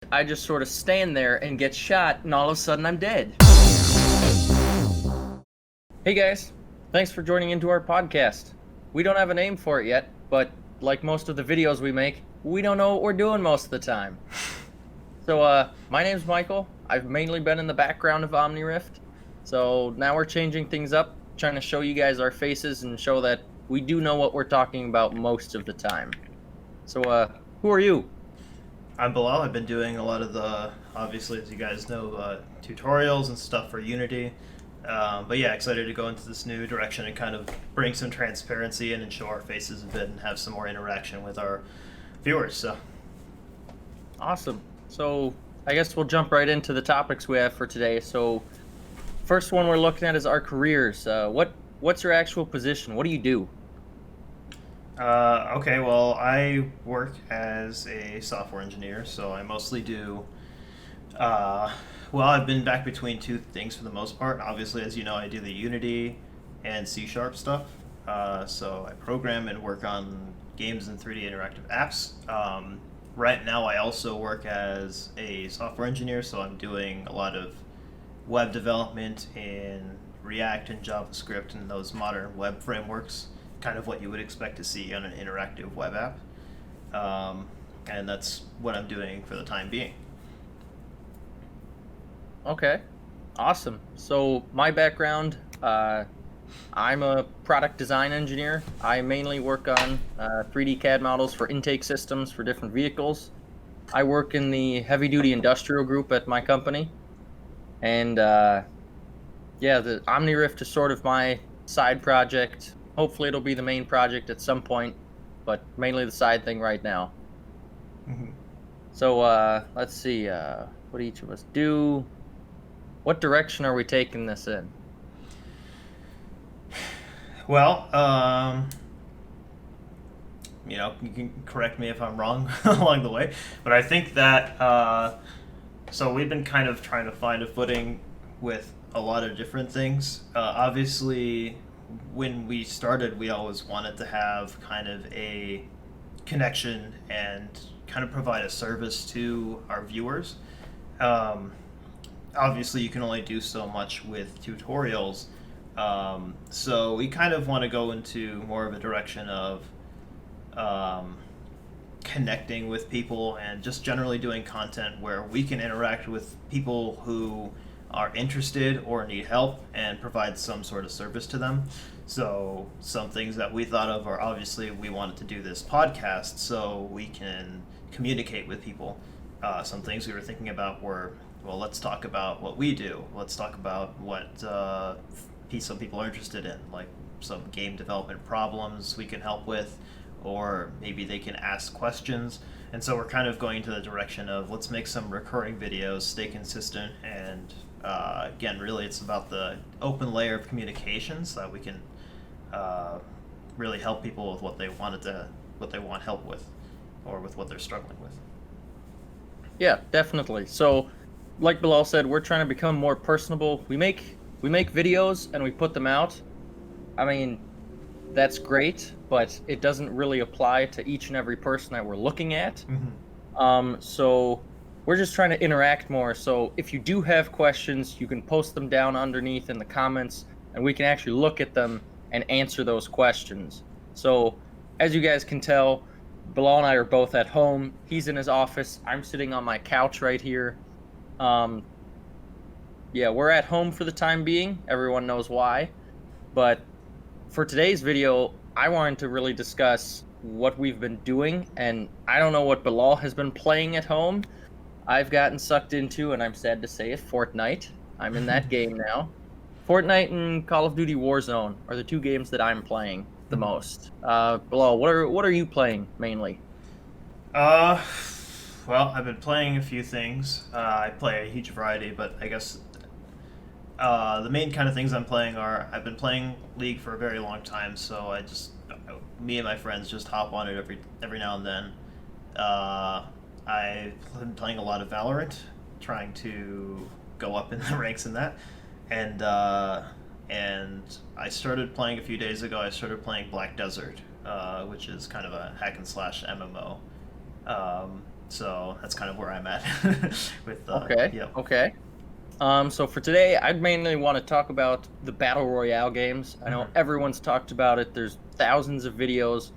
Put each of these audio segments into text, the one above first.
I just sort of stand there and get shot, and all of a sudden I'm dead. Hey guys, thanks for joining into our podcast. We don't have a name for it yet, but like most of the videos we make, we don't know what we're doing most of the time. So, my name's Michael. I've mainly been in the background of OmniRift. So now we're changing things up, trying to show you guys our faces and show that we do know what we're talking about most of the time. So, who are you? I'm Bilal. I've been doing a lot of the, obviously, as you guys know, tutorials and stuff for Unity. But yeah, excited to go into this new direction and kind of bring some transparency in and show our faces a bit and have some more interaction with our viewers. So, Awesome. So I guess we'll jump right into the topics we have for today. So first one we're looking at is our careers. What's your actual position? What do you do? okay, well, I work as a software engineer, so I mostly do. Uh, well, I've been back between two things for the most part. Obviously, as you know, I do the Unity and C Sharp stuff. So I program and work on games and 3D interactive apps. Right now, I also work as a software engineer, so I'm doing a lot of web development in React and JavaScript and those modern web frameworks, kind of what you would expect to see on an interactive web app. And that's what I'm doing for the time being. Okay. Awesome. So my background, I'm a product design engineer. I mainly work on 3D CAD models for intake systems for different vehicles. I work in the heavy duty industrial group at my company. And yeah, the OmniRift is sort of my side project. Hopefully, it'll be the main project at some point, but mainly the side thing right now. Mm-hmm. So let's see. What do each of us do? What direction are we taking this in? Well, you can correct me if I'm wrong along the way, but I think that so we've been kind of trying to find a footing with a lot of different things. Obviously, when we started, we always wanted to have kind of a connection and kind of provide a service to our viewers. Um, Obviously, you can only do so much with tutorials. So we kind of want to go into more of a direction of um, connecting with people and just generally doing content where we can interact with people who are interested or need help and provide some sort of service to them. So some things that we thought of are, obviously, we wanted to do this podcast so we can communicate with people. Some things we were thinking about were, well, let's talk about what we do. Let's talk about what some people are interested in, like some game development problems we can help with, or maybe they can ask questions. And so we're kind of going to the direction of, let's make some recurring videos, stay consistent, and again, really it's about the open layer of communication so that we can really help people with what they want help with, or with what they're struggling with. Yeah, definitely. So, like Bilal said, we're trying to become more personable. We make videos and we put them out. I mean, that's great, but it doesn't really apply to each and every person that we're looking at. So we're just trying to interact more. So if you do have questions, you can post them down underneath in the comments, and we can actually look at them and answer those questions. So as you guys can tell, Bilal and I are both at home. He's in his office. I'm sitting on my couch right here. Um, yeah, we're at home for the time being. Everyone knows why. But for today's video, I wanted to really discuss what we've been doing, and I don't know what Bilal has been playing at home. I've gotten sucked into, and I'm sad to say it, Fortnite. I'm in that game now. Fortnite and Call of Duty Warzone are the two games that I'm playing the most. Bilal, what are you playing mainly? Uh, well, I've been playing a few things. I play a huge variety, but I guess the main kind of things I'm playing are, I've been playing League for a very long time, so me and my friends just hop on it every now and then. I've been playing a lot of Valorant, trying to go up in the ranks in that, and and I started playing a few days ago. I started playing Black Desert, which is kind of a hack and slash MMO. So that's kind of where I'm at with Okay. yeah. Okay. So for today, I'd mainly want to talk about the Battle Royale games. I know Mhm. everyone's talked about it. There's thousands of videos,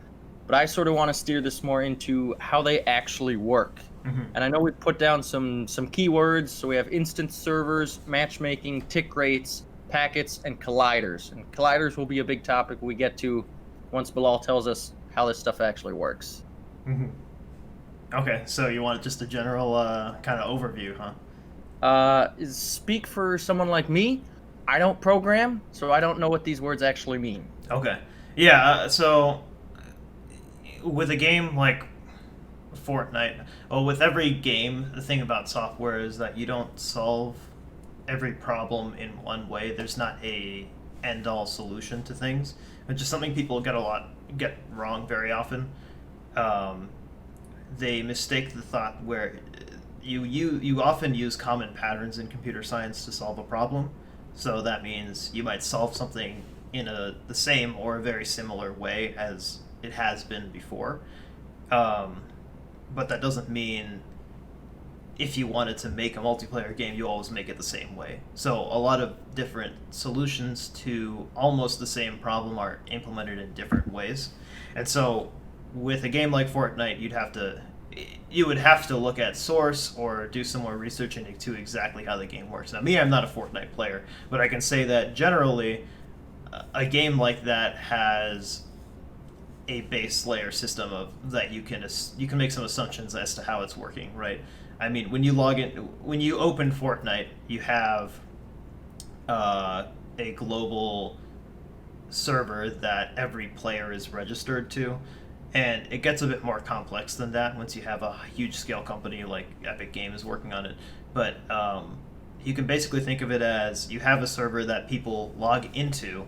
but I sort of want to steer this more into how they actually work. Mhm. And I know we put down some keywords. So we have instance servers, matchmaking, tick rates, packets, and colliders. And colliders will be a big topic we get to once Bilal tells us how this stuff actually works. Mhm. Okay, so you want just a general kind of overview, huh? Speak for someone like me. I don't program, so I don't know what these words actually mean. Okay. Yeah, so with a game like Fortnite, well, with every game, the thing about software is that you don't solve every problem in one way. There's not a end all solution to things, which is something people get wrong very often. Um, they mistake the thought where you often use common patterns in computer science to solve a problem. So that means you might solve something in the same or a very similar way as it has been before. Um, but that doesn't mean if you wanted to make a multiplayer game, you always make it the same way. So a lot of different solutions to almost the same problem are implemented in different ways. And so with a game like Fortnite, you would have to look at source or do some more research into exactly how the game works. Now, me, I'm not a Fortnite player, but I can say that generally, a game like that has a base layer system of that you can make some assumptions as to how it's working, right? I mean, when you open Fortnite, you have a global server that every player is registered to, and it gets a bit more complex than that once you have a huge scale company like Epic Games working on it. But you can basically think of it as you have a server that people log into,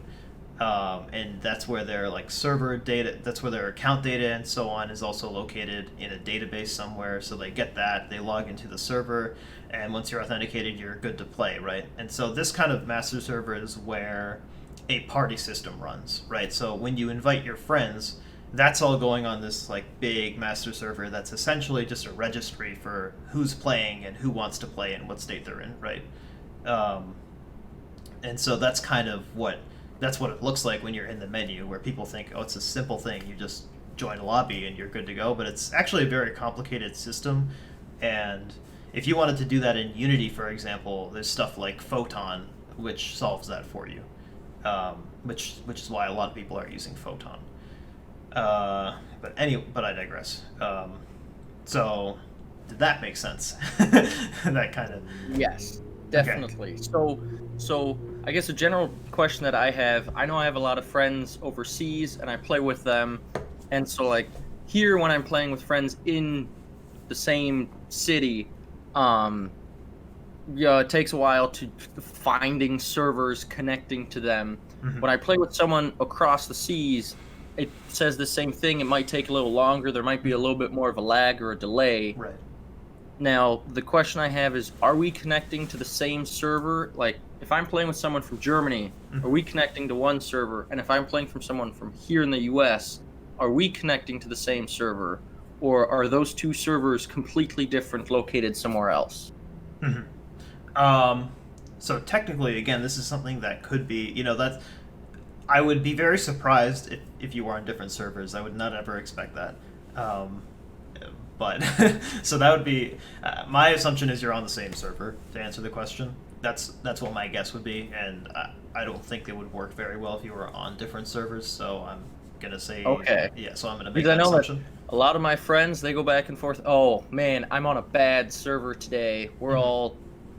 and that's where their like server data, that's where their account data and so on is also located in a database somewhere. So they get that, they log into the server, and once you're authenticated, you're good to play, right? And so this kind of master server is where a party system runs, right? So when you invite your friends, that's all going on this like big master server that's essentially just a registry for who's playing and who wants to play and what state they're in, right? Um, and so that's what it looks like when you're in the menu, where people think, oh, it's a simple thing, you just join a lobby and you're good to go, but it's actually a very complicated system. And if you wanted to do that in Unity, for example, there's stuff like Photon which solves that for you, which is why a lot of people are using Photon. But I digress. So, did that make sense? That kind of. Yes, Okay. definitely. So I guess a general question that I know I have a lot of friends overseas and I play with them. And so like here when I'm playing with friends in the same city, um yeah, it takes a while to finding servers connecting to them. Hmm. When I play with someone across the seas, it says the same thing. It might take a little longer. There might be a little bit more of a lag or a delay. Right. Now, the question I have is, are we connecting to the same server? Like, if I'm playing with someone from Germany, are Hmm. we connecting to one server? And if I'm playing from someone from here in the US, are we connecting to the same server? Or are those two servers completely different, located somewhere else? Hmm. Um, so technically, again, this is something that could be, that I would be very surprised if you were on different servers. I would not ever expect that. Um, but so that would be my assumption is you're on the same server to answer the question. That's what my guess would be, and I don't think it would work very well if you were on different servers. So I'm gonna say Okay. yeah. So I'm gonna make Because I that know that assumption. a lot of my friends, they go back and forth. Oh, man, I'm on a bad server today. Hmm.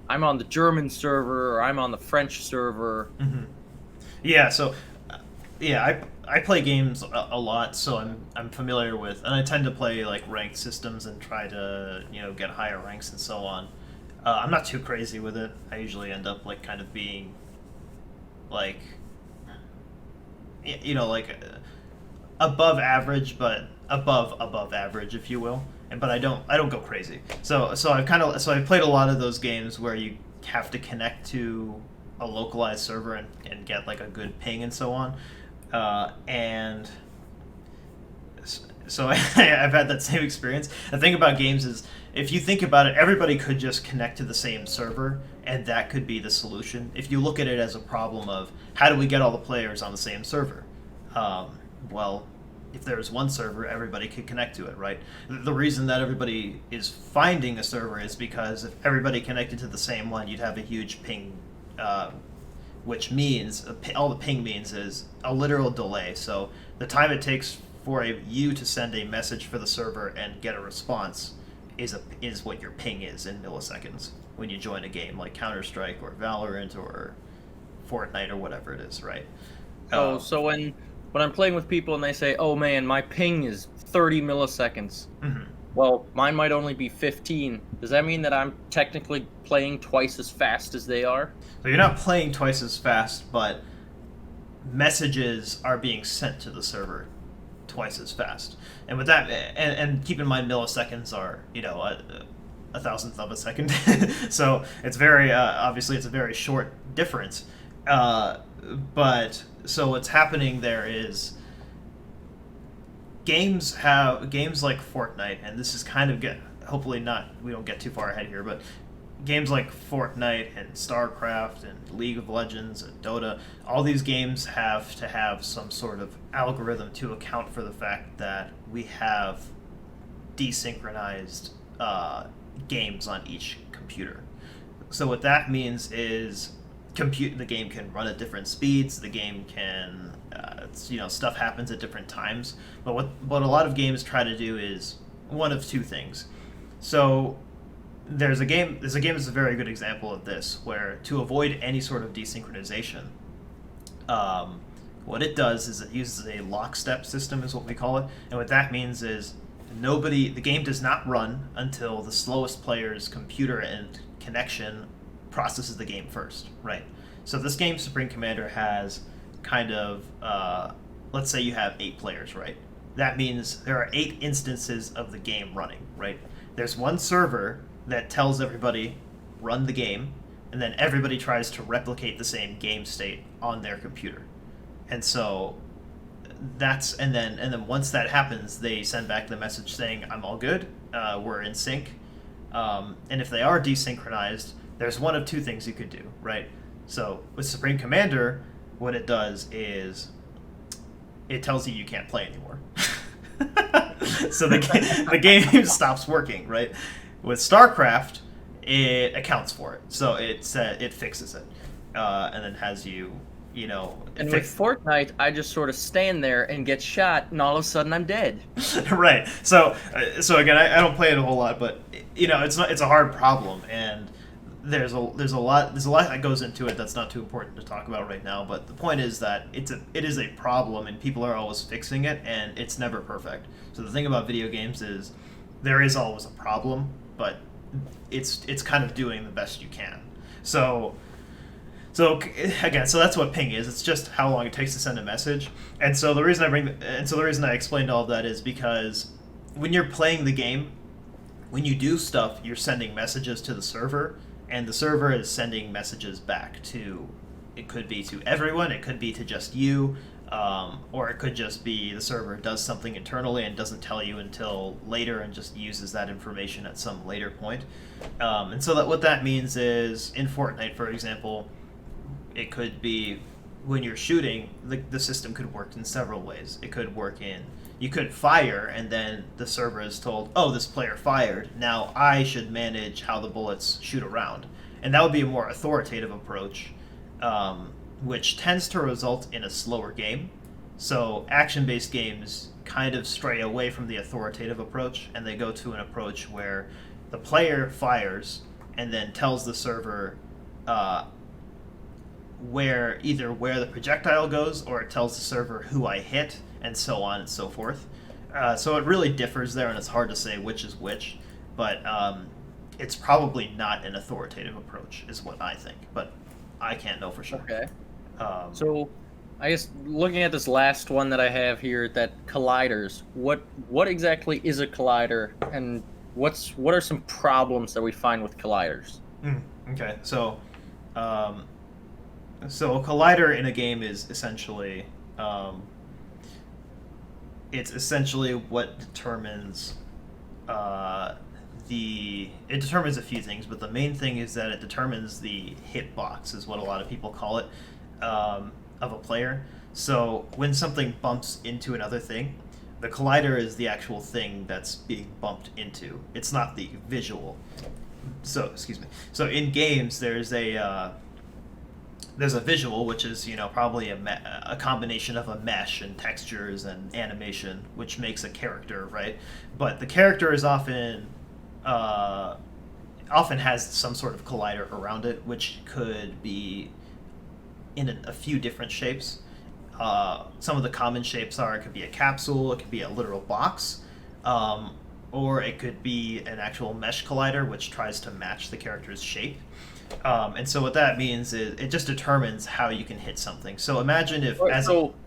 I'm on the German server or I'm on the French server. Hmm. Yeah. So yeah, I play games a lot, so I'm familiar with, and I tend to play like ranked systems and try to get higher ranks and so on. I'm not too crazy with it. I usually end up like kind of being like like above average, but above average, if you will. And but I don't go crazy. So I've played a lot of those games where you have to connect to a localized server and get like a good ping and so on. And so I've had that same experience. The thing about games is if you think about it, everybody could just connect to the same server, and that could be the solution. If you look at it as a problem of how do we get all the players on the same server, well, if there's one server, everybody could connect to it, right? The reason that everybody is finding a server is because if everybody connected to the same one, you'd have a huge ping, which means all the ping means is a literal delay. So the time it takes for you to send a message for the server and get a response is what your ping is in milliseconds when you join a game like Counter-Strike or Valorant or Fortnite or whatever it is, right? Oh, so when I'm playing with people and they say, "Oh man, my ping is 30 milliseconds," well, mine might only be 15. Does that mean that I'm technically playing twice as fast as they are? So you're not playing twice as fast, but messages are being sent to the server twice as fast. And with that, and keep in mind, milliseconds are a thousandth of a second, so it's very obviously it's a very short difference. But so what's happening there is games like Fortnite, and this is kind of hopefully not, we don't get too far ahead here, but games like Fortnite and StarCraft and League of Legends and Dota, all these games have to have some sort of algorithm to account for the fact that we have desynchronized games on each computer. So what that means is the game can run at different speeds. The game can, stuff happens at different times. But what a lot of games try to do is one of two things. So there's a game that's a very good example of this, where to avoid any sort of desynchronization, what it does is it uses a lockstep system, is what we call it. And what that means is the game does not run until the slowest player's computer and connection processes the game first, right? So this game, Supreme Commander, has kind of, let's say you have 8 players, right? That means there are 8 instances of the game running, right? There's one server that tells everybody, run the game, and then everybody tries to replicate the same game state on their computer. And so and then once that happens, they send back the message saying, I'm all good, we're in sync. And if they are desynchronized, there's one of two things you could do, right? So with Supreme Commander, what it does is it tells you can't play anymore. So the game stops working, right? With StarCraft, it accounts for it. So it fixes it, and then has you. And with Fortnite, I just sort of stand there and get shot, and all of a sudden I'm dead. Right. So again, I don't play it a whole lot, but it's a hard problem, and there's a lot that goes into it that's not too important to talk about right now. But the point is that it is a problem, and people are always fixing it, and it's never perfect. So the thing about video games is there is always a problem, but it's kind of doing the best you can. So again, so that's what ping is. It's just how long it takes to send a message. And so the reason I explained all of that is because when you're playing the game, when you do stuff, you're sending messages to the server, and the server is sending messages back to, it could be to everyone, it could be to just you, or it could just be the server does something internally and doesn't tell you until later and just uses that information at some later point. And so what that means is, in Fortnite, for example, it could be when you're shooting, the system could work in several ways. It could work you could fire, and then the server is told, oh, this player fired, now I should manage how the bullets shoot around. And that would be a more authoritative approach, which tends to result in a slower game. So action-based games kind of stray away from the authoritative approach, and they go to an approach where the player fires and then tells the server where the projectile goes, or it tells the server who I hit, and so on and so forth. So it really differs there, and it's hard to say which is which, but it's probably not an authoritative approach, is what I think, but I can't know for sure. Okay. So I guess looking at this last one that I have here, that colliders, what exactly is a collider, and what are some problems that we find with colliders? Okay, so a collider in a game is essentially it's essentially what determines it determines a few things, but the main thing is that it determines the hitbox, is what a lot of people call it, of a player. So when something bumps into another thing, the collider is the actual thing that's being bumped into. It's not the visual. So, excuse me. So in games, there's a visual, which is probably a combination of a mesh and textures and animation, which makes a character, right? But the character is often has some sort of collider around it, which could be in a few different shapes. Some of the common shapes it could be a capsule, it could be a literal box, or it could be an actual mesh collider, which tries to match the character's shape. And so what that means is it just determines how you can hit something. So imagine if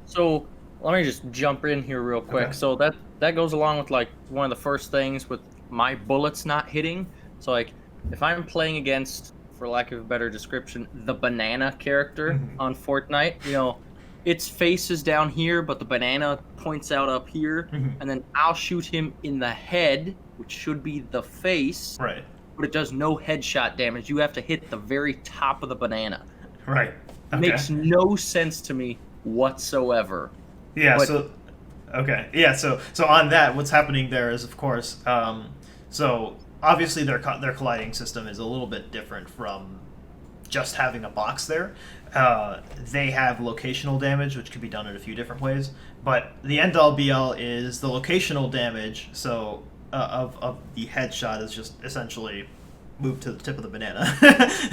so let me just jump in here real quick. Okay. So that goes along with like one of the first things with my bullets not hitting. So like if I'm playing against, for lack of a better description, the banana character on Fortnite, its face is down here, but the banana points out up here, and then I'll shoot him in the head, which should be the face. Right. But it does no headshot damage. You have to hit the very top of the banana. Right. Okay. Makes no sense to me whatsoever. Yeah. But, So on that, what's happening there is, of course, so obviously their colliding system is a little bit different from just having a box there. They have locational damage, which can be done in a few different ways. But the end all be all is the locational damage. So of the headshot is just essentially moved to the tip of the banana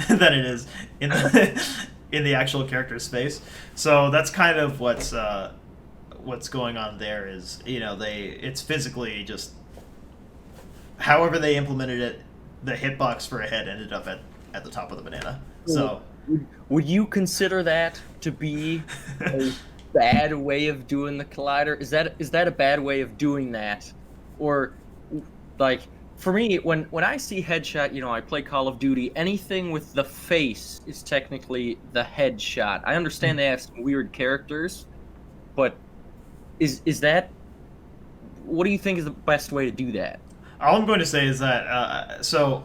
than it is in the actual character's face. So that's kind of what's going on there. Is it's physically just however they implemented it. The hitbox for a head ended up at the top of the banana. So would you consider that to be a bad way of doing the collider? Is that a bad way of doing that? Or like for me, when I see headshot, I play Call of Duty, anything with the face is technically the headshot. I understand they have some weird characters, but is that, what do you think is the best way to do that? All I'm going to say is that so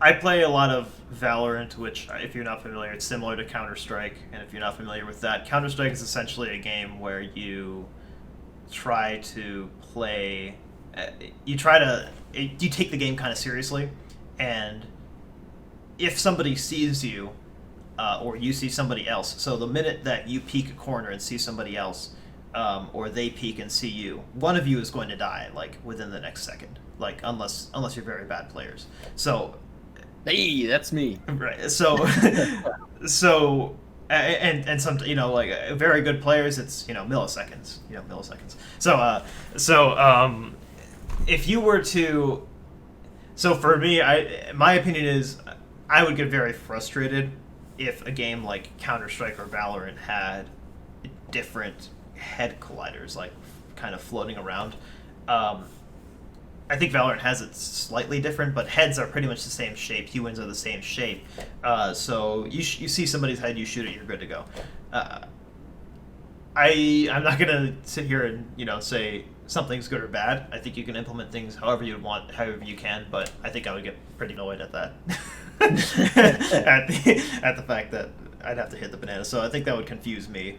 I play a lot of Valorant, which, if you're not familiar, it's similar to Counter-Strike. And if you're not familiar with that, Counter-Strike is essentially a game where you try to play... You take the game kind of seriously, and if somebody sees you, or you see somebody else, so the minute that you peek a corner and see somebody else, or they peek and see you, one of you is going to die, like, within the next second. Like, unless you're very bad players. So... Hey, that's me. Right. So, and some like very good players, it's milliseconds. Milliseconds. So if you were to, so for me, my opinion is I would get very frustrated if a game like Counter-Strike or Valorant had different head colliders, like kind of floating around. I think Valorant has it slightly different, but heads are pretty much the same shape. Humans are the same shape. So you see somebody's head, you shoot it, you're good to go. I'm not gonna sit here and say something's good or bad. I think you can implement things however you want, however you can. But I think I would get pretty annoyed at that, at the fact that I'd have to hit the banana. So I think that would confuse me.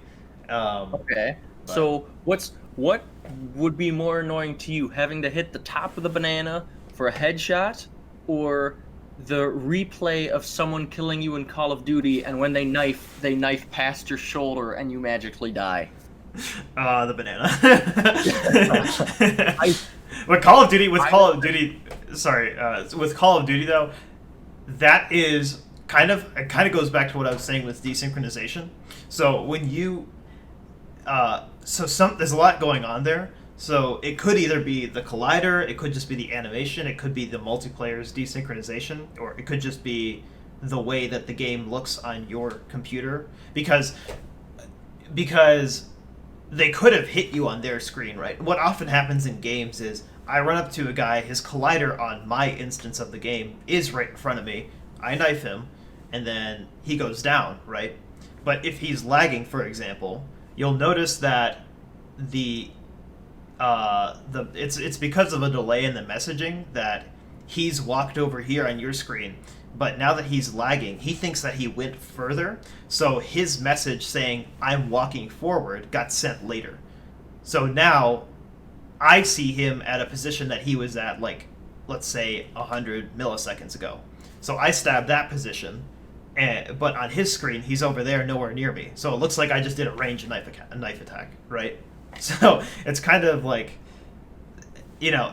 Okay. But. So what would be more annoying to you, having to hit the top of the banana for a headshot, or the replay of someone killing you in Call of Duty, and when they knife past your shoulder and you magically die? The banana. With Call of Duty though, that is it kind of goes back to what I was saying with desynchronization. So when you there's a lot going on there. So it could either be the collider, it could just be the animation, it could be the multiplayer's desynchronization, or it could just be the way that the game looks on your computer. Because they could have hit you on their screen, right? What often happens in games is I run up to a guy, his collider on my instance of the game is right in front of me, I knife him, and then he goes down, right? But if he's lagging, for example, you'll notice that it's because of a delay in the messaging that he's walked over here on your screen, but now that he's lagging, he thinks that he went further, so his message saying, I'm walking forward, got sent later. So now, I see him at a position that he was at, like, let's say, 100 milliseconds ago. So I stab that position, but on his screen, he's over there, nowhere near me. So it looks like I just did a ranged knife attack, right? So it's kind of like, you know,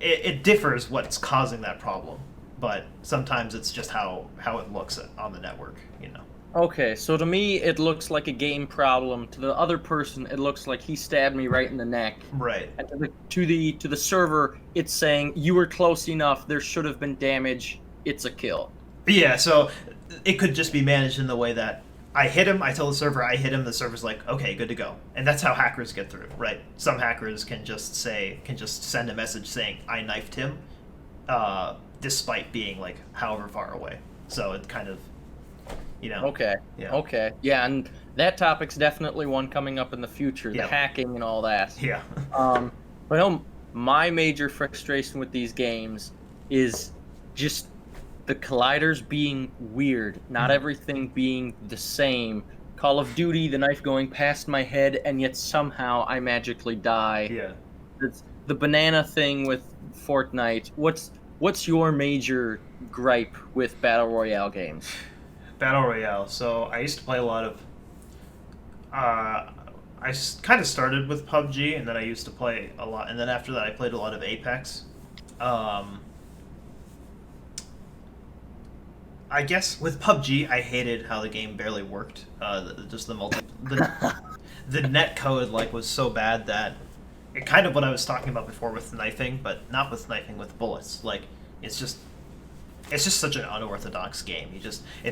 it differs what's causing that problem, but sometimes it's just how it looks on the network, you know. Okay, so to me, it looks like a game problem. To the other person, it looks like he stabbed me right in the neck. Right. And to the server, it's saying you were close enough. There should have been damage. It's a kill. Yeah. So it could just be managed in the way that I hit him. I tell the server I hit him. The server's like, okay, good to go. And that's how hackers get through, right? Some hackers can just send a message saying I knifed him, despite being like however far away. So it kind of. You know. Okay. Yeah. Okay. Yeah, and that topic's definitely one coming up in the future, the Yeah. hacking and all that. Yeah. But no, my major frustration with these games is just the colliders being weird, not everything being the same. Call of Duty, the knife going past my head, and yet somehow I magically die. Yeah. It's the banana thing with Fortnite. What's your major gripe with Battle Royale games? Battle Royale. So I used to play a lot of. I kind of started with PUBG, and then I used to play a lot, and then after that I played a lot of Apex. I guess with PUBG, I hated how the game barely worked. Just the net code was so bad that it kind of what I was talking about before with knifing, but not with knifing, with bullets. Like it's just such an unorthodox game. It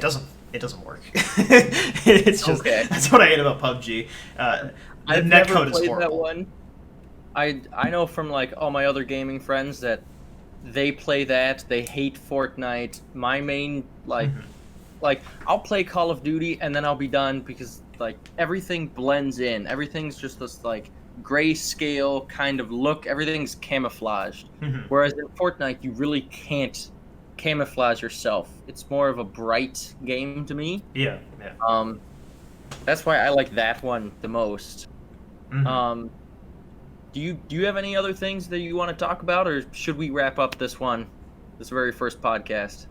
doesn't work. It's just Okay. That's what I hate about PUBG. The I've net never code is played horrible. that one. I know from all my other gaming friends that they play that. They hate Fortnite. My main I'll play Call of Duty and then I'll be done because everything blends in. Everything's just this grayscale kind of look. Everything's camouflaged. Mhm. Whereas in Fortnite, you really can't camouflage yourself. It's more of a bright game to me. Yeah, yeah. That's why I like that one the most. Mhm. Do you have any other things that you want to talk about, or should we wrap up this very first podcast?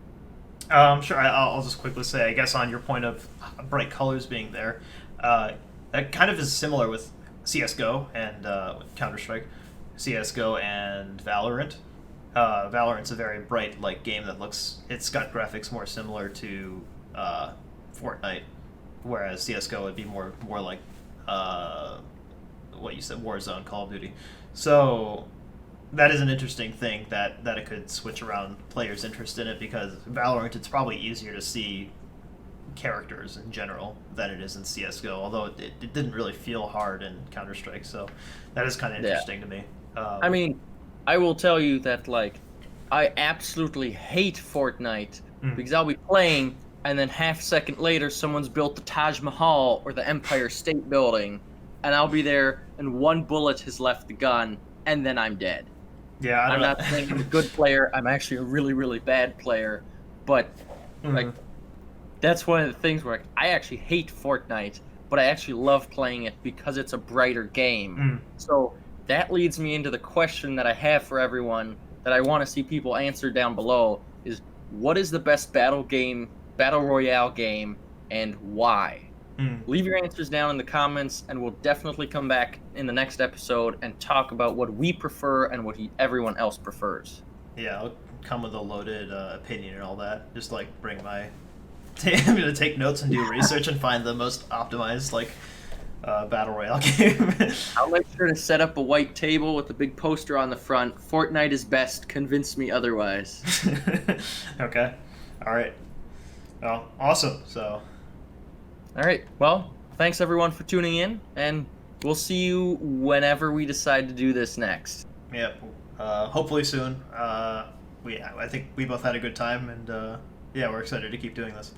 Sure. I'll just quickly say, I guess on your point of bright colors being there, that kind of is similar with CS:GO and Counter-Strike, CS:GO and Valorant. Valorant's a very bright game that it's got graphics more similar to Fortnite, whereas CS:GO would be more like what you said, Warzone, Call of Duty. So that is an interesting thing that it could switch around players' interest in it, because Valorant, it's probably easier to see characters in general than it is in CS:GO, although it didn't really feel hard in Counter-Strike, so that is kind of interesting to me. I mean, I will tell you that I absolutely hate Fortnite because I'll be playing and then half second later someone's built the Taj Mahal or the Empire State Building, and I'll be there and one bullet has left the gun and then I'm dead. Yeah, I'm not saying I'm a good player. I'm actually a really, really bad player, but that's one of the things where I actually hate Fortnite, but I actually love playing it because it's a brighter game. So that leads me into the question that I have for everyone that I want to see people answer down below is, what is the best Battle Royale game, and why? Leave your answers down in the comments, and we'll definitely come back in the next episode and talk about what we prefer and what everyone else prefers. Yeah, I'll come with a loaded opinion and all that. Just bring my... I'm going to take notes and do research and find the most optimized Battle Royale game. I'll make sure to set up a white table with a big poster on the front. Fortnite is best. Convince me otherwise. Okay. All right. Well, awesome. So... All right. Well, thanks everyone for tuning in, and we'll see you whenever we decide to do this next. Yeah. Hopefully soon. I think we both had a good time, and yeah, we're excited to keep doing this.